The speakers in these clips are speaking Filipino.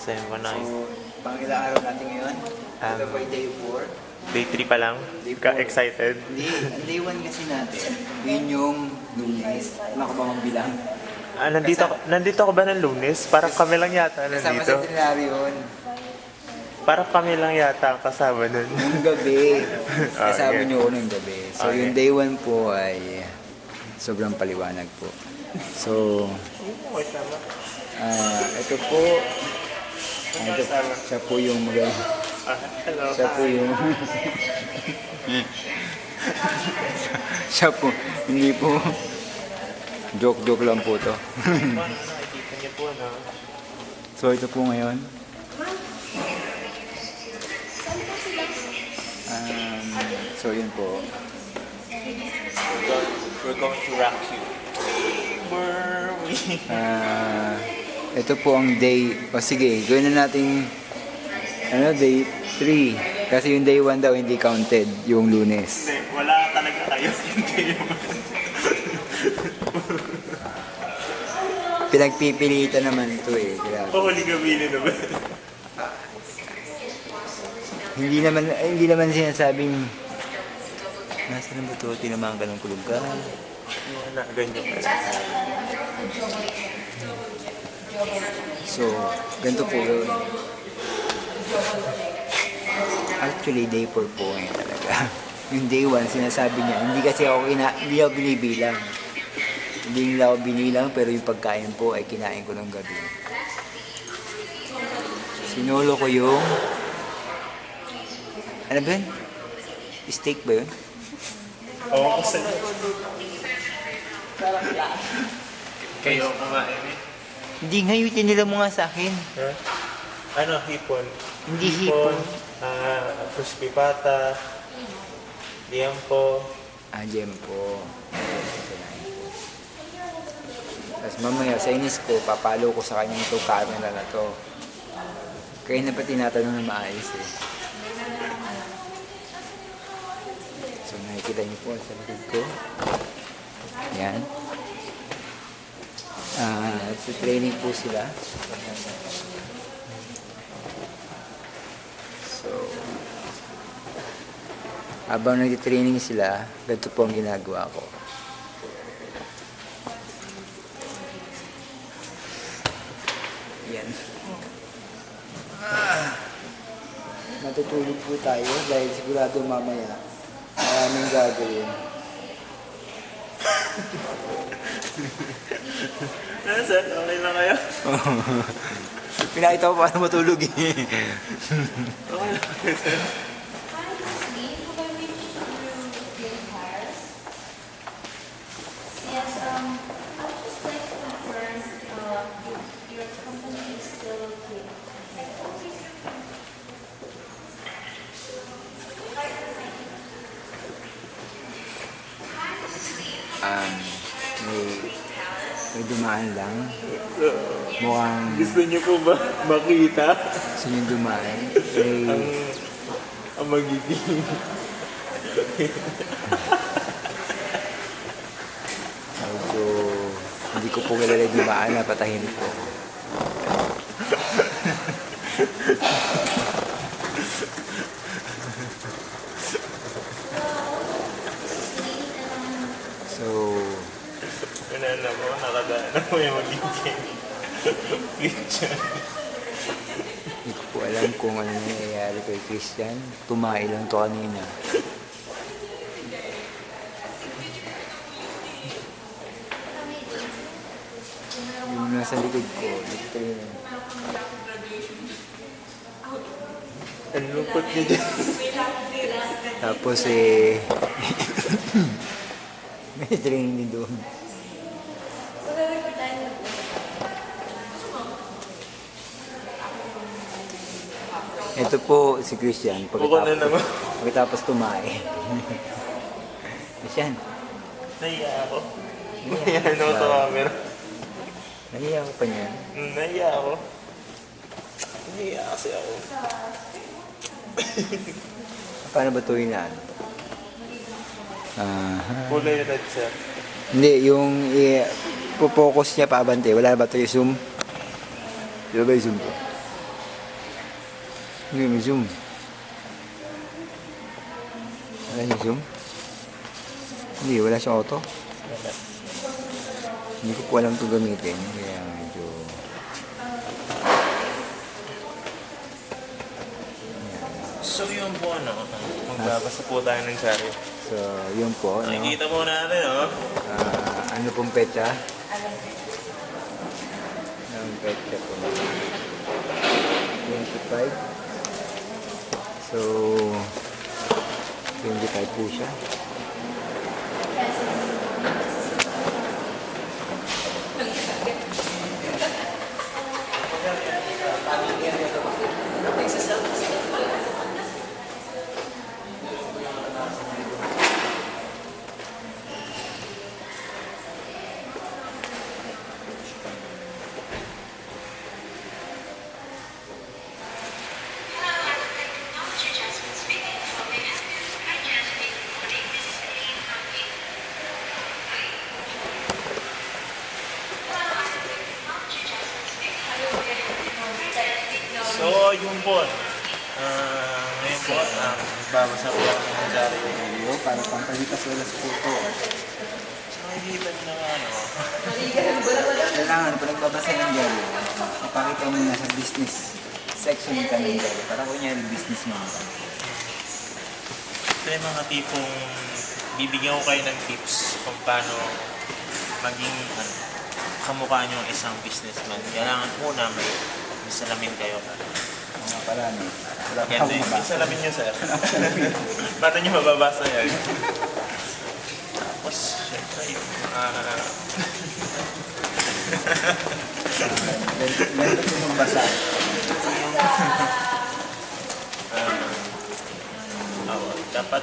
719. So, pang ilang araw natin ngayon? Ito po ay day 4. Day 3 pa lang? Day Ka-excited? Hindi, ang day 1 kasi natin, yun yung Lunes. Ano ka ba magbilang? Ah, nandito ka ba ng Lunes? Parang kami lang yata Kasama nandito. sa itinerary yun. Parang kami lang yata ang kasama nun. Nung gabi. Kasama Okay. nyo ko nung gabi. So, Okay. yung day 1 po ay sobrang paliwanag po. So, ito po, siya po yung Hello. siya po yung siya po, hindi po joke lang po to. Nakikita niyo po, no? So, ito po ngayon. So, yun po. We're going to rock you. Where we... Ito po ang day, sige, gawin na natin day 3. Kasi yung day 1 daw hindi counted, yung Lunes. Hindi, wala talaga kayo. Hindi naman. Pinagpipilitan naman ito eh. Grabe. Huli gawin naman. Hindi naman sinasabing nasa na ba ito? Tinamaan ka ng kulugan. Wala, ganyan pa. So, ganito po yun. Actually, day 4 po ngayon talaga. Yung day 1, sinasabi niya, hindi kasi ako hindi ako binibilang. Hindi nila ako binilang, pero yung pagkain po ay kinain ko ng gabi. Sinolo ko yung ano ba yun? Steak ba yun? Oo, kasi... Kayo kumain eh. Hindi, ngayutin nila mo nga sa akin. Huh? Ano, hipon? Hindi hipon. Crispy pata. Liampo. Gem po. Tapos mamaya sa inis ko, papalo ko sa kanya itong camera na to. Kaya na pa tinatanong na maayos eh. So nakikita niyo po sa likod ko. Yan. Sa training po sila. So, habang nag-training sila, ganito po ang ginagawa ko. Yan. Matutulog po tayo dahil sigurado mamaya maraming gagawin. Sir, okay lang kayo? Pinakita ko paano matulog eh. Okay lang kayo, sir. Yes, I would just like to confirm your company is still okay. May dumaan lang. Mukhang Gusto niyo po ba makita gusto nyo dumaan. ang magiging... Medyo hindi ko po kilala yung dumaan na patahimik po. So, Pinala mo, nakadaan na mo yung magiging kitchen. hindi ko po alam kung ano nangyayari kay Christian. Tumae lang to kanina. Yung nasa likod ko, nag-training. Ang lupot niya dyan. Tapos may training din doon. Ito po si Christian. Buko na naman. Pagkatapos tumae. Christian, Nahiya ako. Nahiya ako sa camera. nahiya ko pa niyan. Nahiya ako. Nahiya kasi ako. Paano ba ito yun na? Kulay red, sir. Hindi, yung po-focus niya paabante. Wala ba ito yung zoom? Di ba yung zoom ko? Hindi may zoom. Wala niya zoom? Hindi, wala siya auto. Hindi ko po alam ito gamitin. Kaya medyo... So yun po, ano, magbabasa po tayo ng diaryo. So, yun po. No? Nakikita po natin, oh. Ano pong petsa? Ang petsa po. 25. So, 25 po siya. So, yun po. Ngayon po, magbabasa po ako ng diaryo. Iyo, para pampalitas walas po ito. So, nakikita nyo na ano. Kailangan, pag nagbabasa ng diaryo, ipakita mo na sa business section ka ng diaryo. Para kunyari businessman ka. Ito yung mga tipong bibigyan ko kayo ng tips kung paano maging kamukha nyo ang isang businessman. Kailangan una may salamin kayo. Mga pala, no? Wala pa Yan akong din, mabasa. yung salamin nyo, sir. Paano nyo mababasa yan? Tapos, syempre, yung Ganito po magbasa. dapat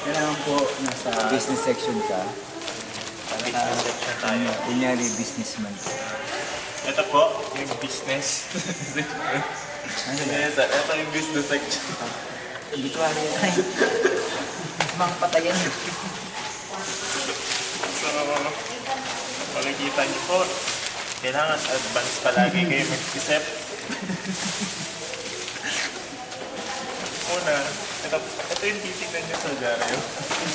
Kailangan po nasa business section ka. Para business section tayo. Kunyari businessman ka. Ito po, yung business. Ano na? Yes, ito yung business section. Obituary yan ay. Mga patayan. So, makikita niyo po, kailangan advance palagi kayo mag-isip. Una, ito yung titignan niyo sa diaryo.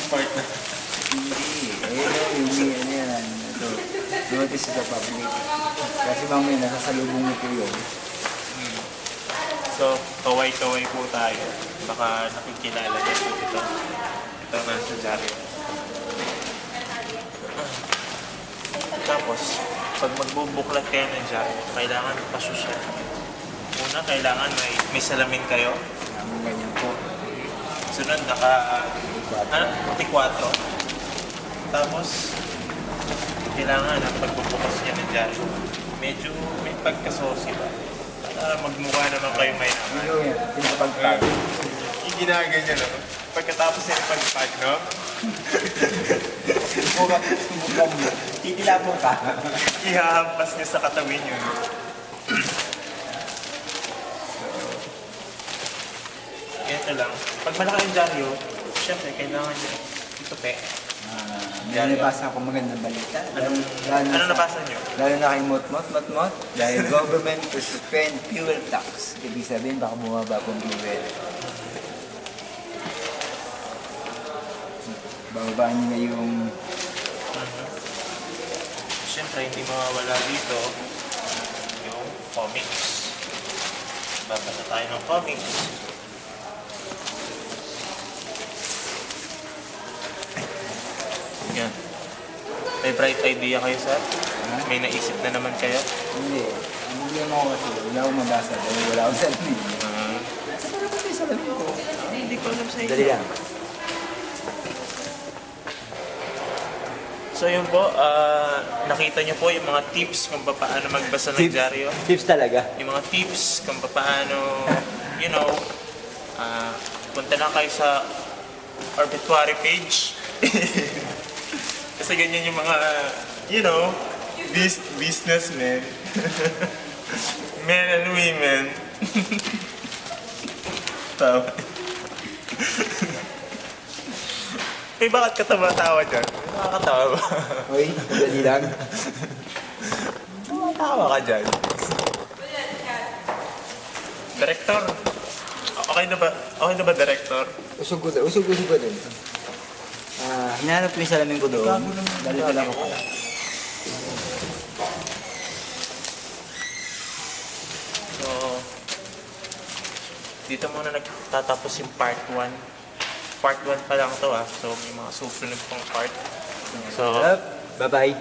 Part na. Hindi. Ayun, ano yan. Ito. Notice sa public. Kasi mamaya nasasalubong mo po yun. So, kaway-kaway po tayo. Baka nakikilala niyo po ito. Ito na sa diaryo. Tapos, pag magbubuklat kayo ng diaryo, kailangan pasosyal. Una, kailangan may salamin kayo. Ang ganyan po. Sunod, naka-4. Tapos, kailangan ang pagbubukas niya ng diaryo. Medyo may pagkasosi ba? Para magmukha naman kayo may naman. Ano yan? Pinapagpag. Yung ginaganyan, no? Pagkatapos yung pagpag, no? Subukan mo. Titila mo ka. Ihahampas niya sa katawin yun. Ganito lang. Pag malaki yung diaryo, syempre, kailangan niya ito pe. May nabasa ako magandang balita. Ano nabasa niyo? Lalo na kay Mot. Dahil government to suspend fuel tax. Ibig sabihin, baka bumaba pong fuel. Bababaan niyo na yung... Siyempre, hindi mawawala dito yung comics. Babasa tayo ng comics. Yan. May bright idea kayo, sir? May naisip na naman kayo? Hindi. Ang problema ko kasi, wala akong mabasa dahil wala akong salamin. Sa para ba may salamin ko? Hindi ko alam sa inyo. Dali lang. So yun po, nakita niyo po yung mga tips kung paano magbasa ng diaryo. Tips talaga. Yung mga tips kung paano, you know, punta na kayo sa obituary page. Kasi ganyan yung mga, you know, businessmen. Men and women. Tawa. Eh, bakit ka tawa dyan? Nakakatawa ba? Uy, dali lang. Tawa ka dyan. Director, okay na ba? Okay na ba, Director? Usog ko dun. Hinahanap ko yung salamin ko doon. Dali lang ako pala. So, dito muna nagtatapos yung part 1. Part 1 pa lang to so may mga susunod pang part. So, Bye-bye.